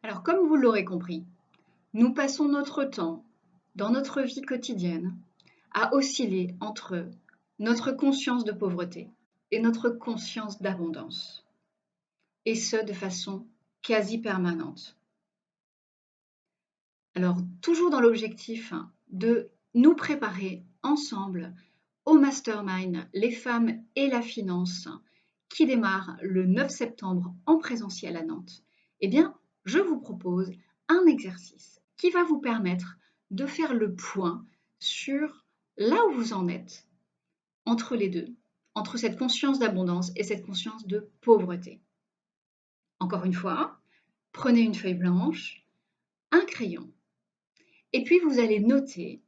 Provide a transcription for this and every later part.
Alors, comme vous l'aurez compris, nous passons notre temps, dans notre vie quotidienne, à osciller entre notre conscience de pauvreté et notre conscience d'abondance, et ce, de façon quasi permanente. Alors, toujours dans l'objectif de nous préparer ensemble au mastermind Les femmes et la finance qui démarre le 9 septembre en présentiel à Nantes, eh bien, je vous propose un exercice qui va vous permettre de faire le point sur là où vous en êtes entre les deux, entre cette conscience d'abondance et cette conscience de pauvreté. Encore une fois, prenez une feuille blanche, un crayon, et puis vous allez noter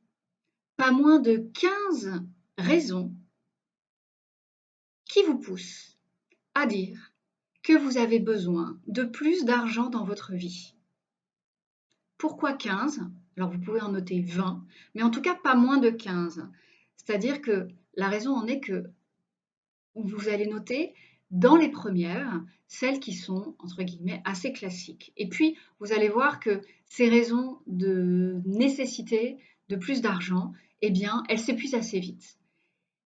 pas moins de 15 raisons qui vous poussent à dire que vous avez besoin de plus d'argent dans votre vie. Pourquoi 15? Alors vous pouvez en noter 20, mais en tout cas pas moins de 15. C'est-à-dire que la raison en est que vous allez noter dans les premières, celles qui sont, entre guillemets, assez classiques. Et puis, vous allez voir que ces raisons de nécessité de plus d'argent, eh bien, elles s'épuisent assez vite.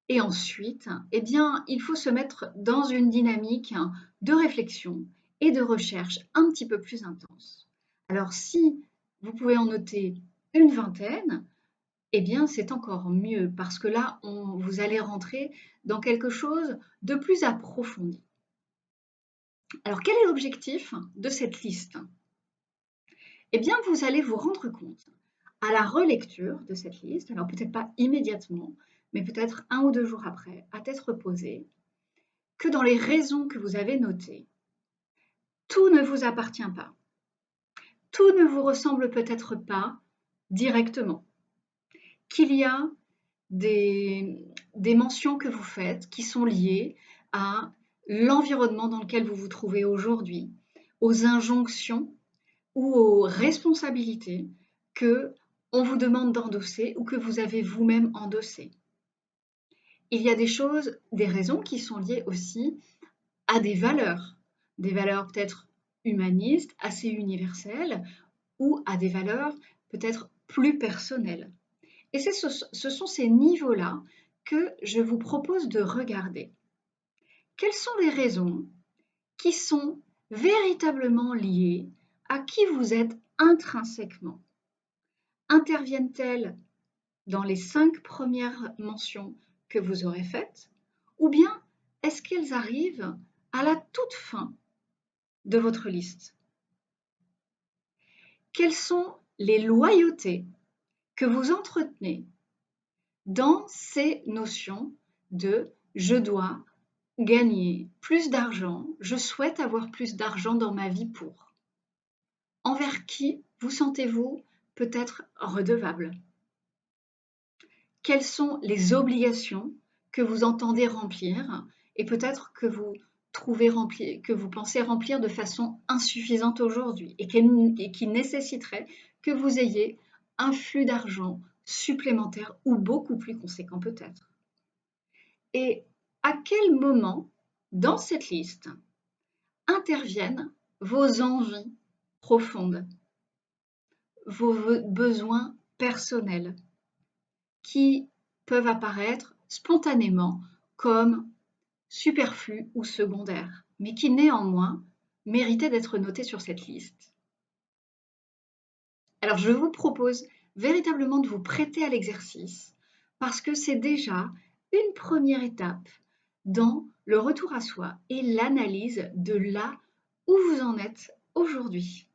Et ensuite, eh bien, il faut se mettre dans une dynamique de réflexion et de recherche un petit peu plus intense. Alors, si vous pouvez en noter une vingtaine, eh bien, c'est encore mieux parce que là, vous allez rentrer dans quelque chose de plus approfondi. Alors, quel est l'objectif de cette liste? Eh bien, vous allez vous rendre compte à la relecture de cette liste, alors peut-être pas immédiatement, mais peut-être 1 ou 2 jours après, à tête reposée, que dans les raisons que vous avez notées, tout ne vous appartient pas. Tout ne vous ressemble peut-être pas directement. Qu'il y a des mentions que vous faites qui sont liées à l'environnement dans lequel vous vous trouvez aujourd'hui, aux injonctions ou aux responsabilités que on vous demande d'endosser ou que vous avez vous-même endossées. Il y a des choses, des raisons qui sont liées aussi à des valeurs peut-être humanistes, assez universelles, ou à des valeurs peut-être plus personnelles. Et ce sont ces niveaux-là que je vous propose de regarder. Quelles sont les raisons qui sont véritablement liées à qui vous êtes intrinsèquement? Interviennent-elles dans les 5 premières mentions que vous aurez faites? Ou bien est-ce qu'elles arrivent à la toute fin de votre liste? Quelles sont les loyautés que vous entretenez dans ces notions de je dois gagner plus d'argent, je souhaite avoir plus d'argent dans ma vie pour? Envers qui vous sentez-vous peut-être redevable? Quelles sont les obligations que vous entendez remplir et peut-être que vous que vous pensez remplir de façon insuffisante aujourd'hui et qui nécessiteraient que vous ayez un flux d'argent supplémentaire ou beaucoup plus conséquent peut-être? Et à quel moment dans cette liste interviennent vos envies profondes, vos besoins personnels qui peuvent apparaître spontanément comme superflus ou secondaires, mais qui néanmoins méritaient d'être notés sur cette liste? Alors je vous propose véritablement de vous prêter à l'exercice parce que c'est déjà une première étape dans le retour à soi et l'analyse de là où vous en êtes aujourd'hui.